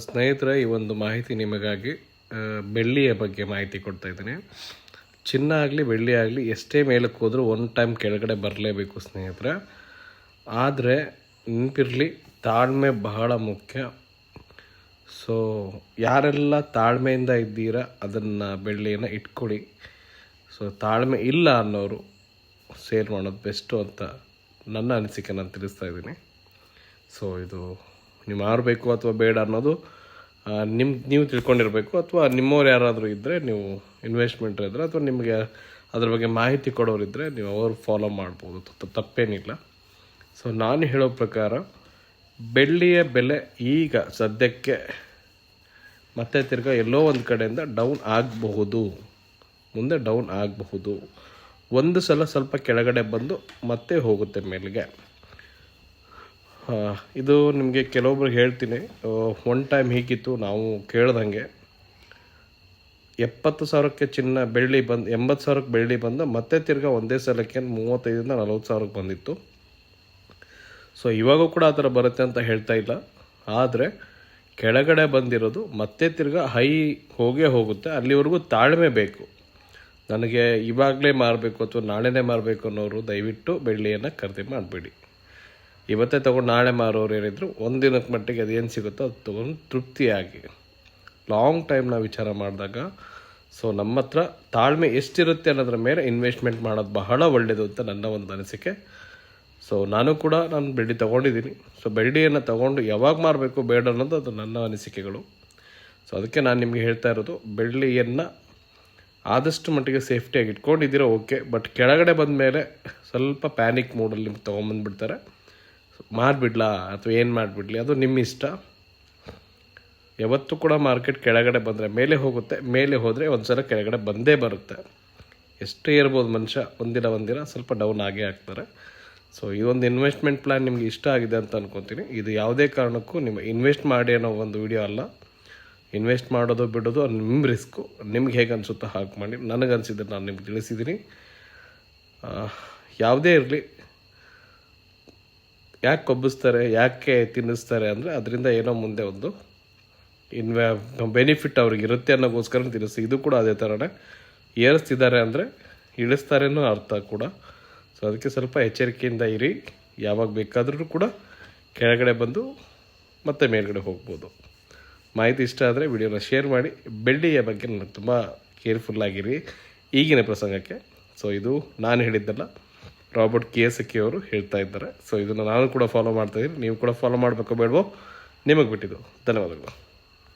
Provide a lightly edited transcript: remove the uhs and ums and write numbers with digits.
ಸ್ನೇಹಿತರೆ, ಈ ಒಂದು ಮಾಹಿತಿ ನಿಮಗಾಗಿ ಬೆಳ್ಳಿಯ ಬಗ್ಗೆ ಮಾಹಿತಿ ಕೊಡ್ತಾ ಇದ್ದೀನಿ. ಚಿನ್ನ ಆಗಲಿ ಬೆಳ್ಳಿ ಆಗಲಿ ಎಷ್ಟೇ ಮೇಲಕ್ಕೆ ಹೋದರೂ ಒಂದು ಟೈಮ್ ಕೆಳಗಡೆ ಬರಲೇಬೇಕು ಸ್ನೇಹಿತರೆ. ಆದರೆ ನೆನಪಿರಲಿ, ತಾಳ್ಮೆ ಬಹಳ ಮುಖ್ಯ. ಸೊ ಯಾರೆಲ್ಲ ತಾಳ್ಮೆಯಿಂದ ಇದ್ದೀರಾ ಅದನ್ನು ಬೆಳ್ಳಿಯನ್ನು ಇಟ್ಕೊಳ್ಳಿ. ಸೊ ತಾಳ್ಮೆ ಇಲ್ಲ ಅನ್ನೋರು ಸೇಲ್ ಮಾಡೋದು ಬೆಸ್ಟು ಅಂತ ನನ್ನ ಅನಿಸಿಕೆ ನಾನು ತಿಳಿಸ್ತಾ ಇದ್ದೀನಿ. ಸೊ ಇದು ನೀವು ಮಾರಬೇಕು ಅಥವಾ ಬೇಡ ಅನ್ನೋದು ನೀವು ತಿಳ್ಕೊಂಡಿರಬೇಕು. ಅಥವಾ ನಿಮ್ಮವ್ರು ಯಾರಾದರೂ ಇದ್ದರೆ, ನೀವು ಇನ್ವೆಸ್ಟ್ಮೆಂಟ್ ಇದ್ದರೆ ಅಥವಾ ನಿಮಗೆ ಅದ್ರ ಬಗ್ಗೆ ಮಾಹಿತಿ ಕೊಡೋರಿದ್ದರೆ ನೀವು ಅವ್ರು ಫಾಲೋ ಮಾಡ್ಬೋದು, ತಪ್ಪೇನಿಲ್ಲ. ಸೊ ನಾನು ಹೇಳೋ ಪ್ರಕಾರ ಬೆಳ್ಳಿಯ ಬೆಲೆ ಈಗ ಸದ್ಯಕ್ಕೆ ಮತ್ತೆ ತಿರ್ಗಾ ಎಲ್ಲೋ ಒಂದು ಕಡೆಯಿಂದ ಡೌನ್ ಆಗಬಹುದು, ಮುಂದೆ ಡೌನ್ ಆಗಬಹುದು. ಒಂದು ಸಲ ಸ್ವಲ್ಪ ಕೆಳಗಡೆ ಬಂದು ಮತ್ತೆ ಹೋಗುತ್ತೆ ಮೇಲಿಗೆ. ಇದು ನಿಮಗೆ ಕೆಲವೊಬ್ರಿಗೆ ಹೇಳ್ತೀನಿ. ಒನ್ ಟೈಮ್ ಹೀಗಿತ್ತು, ನಾವು ಕೇಳ್ದಂಗೆ 70,000ಕ್ಕೆ ಚಿನ್ನ ಬೆಳ್ಳಿ ಬಂದು 80,000ಕ್ಕೆ ಬೆಳ್ಳಿ ಬಂದು ಮತ್ತೆ ತಿರ್ಗಾ ಒಂದೇ ಸಲಕ್ಕೆ 35,000ರಿಂದ 40,000ಕ್ಕೆ ಬಂದಿತ್ತು. ಸೊ ಇವಾಗೂ ಕೂಡ ಆ ಥರ ಬರುತ್ತೆ ಅಂತ ಹೇಳ್ತಾ ಇಲ್ಲ. ಆದರೆ ಕೆಳಗಡೆ ಬಂದಿರೋದು ಮತ್ತೆ ತಿರ್ಗಾ ಹೈ ಹೋಗುತ್ತೆ. ಅಲ್ಲಿವರೆಗೂ ತಾಳ್ಮೆ ಬೇಕು. ನನಗೆ ಇವಾಗಲೇ ಮಾರಬೇಕು ಅಥವಾ ನಾಳೆನೇ ಮಾರಬೇಕು ಅನ್ನೋರು ದಯವಿಟ್ಟು ಬೆಳ್ಳಿಯನ್ನು ಖರೀದಿ ಮಾಡಬೇಡಿ. ಇವತ್ತೇ ತೊಗೊಂಡು ನಾಳೆ ಮಾರೋರು ಏನಿದ್ರು ಒಂದಿನಕ್ಕೆ ಮಟ್ಟಿಗೆ ಅದೇನು ಸಿಗುತ್ತೋ ಅದು ತೊಗೊಂಡು ತೃಪ್ತಿಯಾಗಿ ಲಾಂಗ್ ಟೈಮ್ ನಾವು ವಿಚಾರ ಮಾಡಿದಾಗ ಸೊ ನಮ್ಮ ಹತ್ರ ತಾಳ್ಮೆ ಎಷ್ಟಿರುತ್ತೆ ಅನ್ನೋದ್ರ ಮೇಲೆ ಇನ್ವೆಸ್ಟ್ಮೆಂಟ್ ಮಾಡೋದು ಬಹಳ ಒಳ್ಳೆಯದು ಅಂತ ನನ್ನ ಒಂದು ಅನಿಸಿಕೆ. ಸೊ ನಾನು ಬೆಳ್ಳಿ ತೊಗೊಂಡಿದ್ದೀನಿ. ಸೊ ಬೆಳ್ಳಿಯನ್ನು ತೊಗೊಂಡು ಯಾವಾಗ ಮಾರಬೇಕು ಬೇಡ ಅನ್ನೋದು ಅದು ನನ್ನ ಅನಿಸಿಕೆಗಳು. ಸೊ ಅದಕ್ಕೆ ನಾನು ನಿಮಗೆ ಹೇಳ್ತಾ ಇರೋದು, ಬೆಳ್ಳಿಯನ್ನು ಆದಷ್ಟು ಮಟ್ಟಿಗೆ ಸೇಫ್ಟಿಯಾಗಿ ಇಟ್ಕೊಂಡಿದ್ದೀರೋ ಓಕೆ. ಬಟ್ ಕೆಳಗಡೆ ಬಂದ ಮೇಲೆ ಸ್ವಲ್ಪ ಪ್ಯಾನಿಕ್ ಮೂಡಲ್ಲಿ ನಿಮ್ಗೆ ತೊಗೊಂಬಂದುಬಿಡ್ತಾರೆ. ಮಾರಿಬಿಡ್ಲಾ ಅಥವಾ ಏನು ಮಾಡಿಬಿಡ್ಲಿ, ಅದು ನಿಮ್ಮ ಇಷ್ಟ. ಯಾವತ್ತೂ ಕೂಡ ಮಾರ್ಕೆಟ್ ಕೆಳಗಡೆ ಬಂದರೆ ಮೇಲೆ ಹೋಗುತ್ತೆ. ಮೇಲೆ ಹೋದರೆ ಒಂದು ಸಲ ಕೆಳಗಡೆ ಬಂದೇ ಬರುತ್ತೆ. ಎಷ್ಟೇ ಇರ್ಬೋದು ಮನುಷ್ಯ, ಒಂದಿನ ಸ್ವಲ್ಪ ಡೌನ್ ಆಗೇ ಆಗ್ತಾರೆ. ಸೊ ಇದೊಂದು ಇನ್ವೆಸ್ಟ್ಮೆಂಟ್ ಪ್ಲ್ಯಾನ್ ನಿಮಗೆ ಇಷ್ಟ ಆಗಿದೆ ಅಂತ ಅನ್ಕೊತೀನಿ. ಇದು ಯಾವುದೇ ಕಾರಣಕ್ಕೂ ನಿಮ್ಮ ಇನ್ವೆಸ್ಟ್ ಮಾಡಿ ಅನ್ನೋ ಒಂದು ವಿಡಿಯೋ ಅಲ್ಲ. ಇನ್ವೆಸ್ಟ್ ಮಾಡೋದು ಬಿಡೋದು ನಿಮ್ಮ ರಿಸ್ಕು. ನಿಮ್ಗೆ ಹೇಗೆ ಅನಿಸುತ್ತೋ ಹಾಗೆ ಮಾಡಿ. ನನಗನ್ಸಿದ್ರೆ ನಾನು ನಿಮ್ಗೆ ತಿಳಿಸಿದ್ದೀನಿ. ಯಾವುದೇ ಇರಲಿ, ಯಾಕೆ ಕೊಬ್ಬಿಸ್ತಾರೆ, ಯಾಕೆ ತಿನ್ನಿಸ್ತಾರೆ ಅಂದರೆ ಅದರಿಂದ ಏನೋ ಮುಂದೆ ಒಂದು ಬೆನಿಫಿಟ್ ಅವ್ರಿಗೆ ಇರುತ್ತೆ ಅನ್ನೋಗೋಸ್ಕರ ತಿನ್ನಿಸ್ತಾರೆ. ಇದು ಕೂಡ ಅದೇ ಥರನೇ. ಏರಿಸ್ತಿದ್ದಾರೆ ಅಂದರೆ ಇಳಿಸ್ತಾರೆ ಅನ್ನೋ ಅರ್ಥ ಕೂಡ. ಸೊ ಅದಕ್ಕೆ ಸ್ವಲ್ಪ ಎಚ್ಚರಿಕೆಯಿಂದ ಇರಿ. ಯಾವಾಗ ಬೇಕಾದರೂ ಕೂಡ ಕೆಳಗಡೆ ಬಂದು ಮತ್ತೆ ಮೇಲ್ಗಡೆ ಹೋಗ್ಬೋದು. ಮಾಹಿತಿ ಇಷ್ಟ ಆದರೆ ವಿಡಿಯೋನ ಶೇರ್ ಮಾಡಿ. ಬೆಳ್ಳಿಯ ಬಗ್ಗೆ ನನಗೆ ತುಂಬ ಕೇರ್ಫುಲ್ಲಾಗಿರಿ ಈಗಿನ ಪ್ರಸಂಗಕ್ಕೆ. ಸೊ ಇದು ನಾನು ಹೇಳಿದ್ದಲ್ಲ, ರಾಬರ್ಟ್ ಕಿಯೋಸಕಿ ಅವರು ಹೇಳ್ತಾ ಇದ್ದಾರೆ. ಸೊ ಇದನ್ನು ನಾನು ಕೂಡ ಫಾಲೋ ಮಾಡ್ತಾಯಿದ್ದೀನಿ. ನೀವು ಕೂಡ ಫಾಲೋ ಮಾಡಬೇಕೋ ಬೇಡವೋ ನಿಮಗೆ ಬಿಟ್ಟಿದ್ದು. ಧನ್ಯವಾದಗಳು.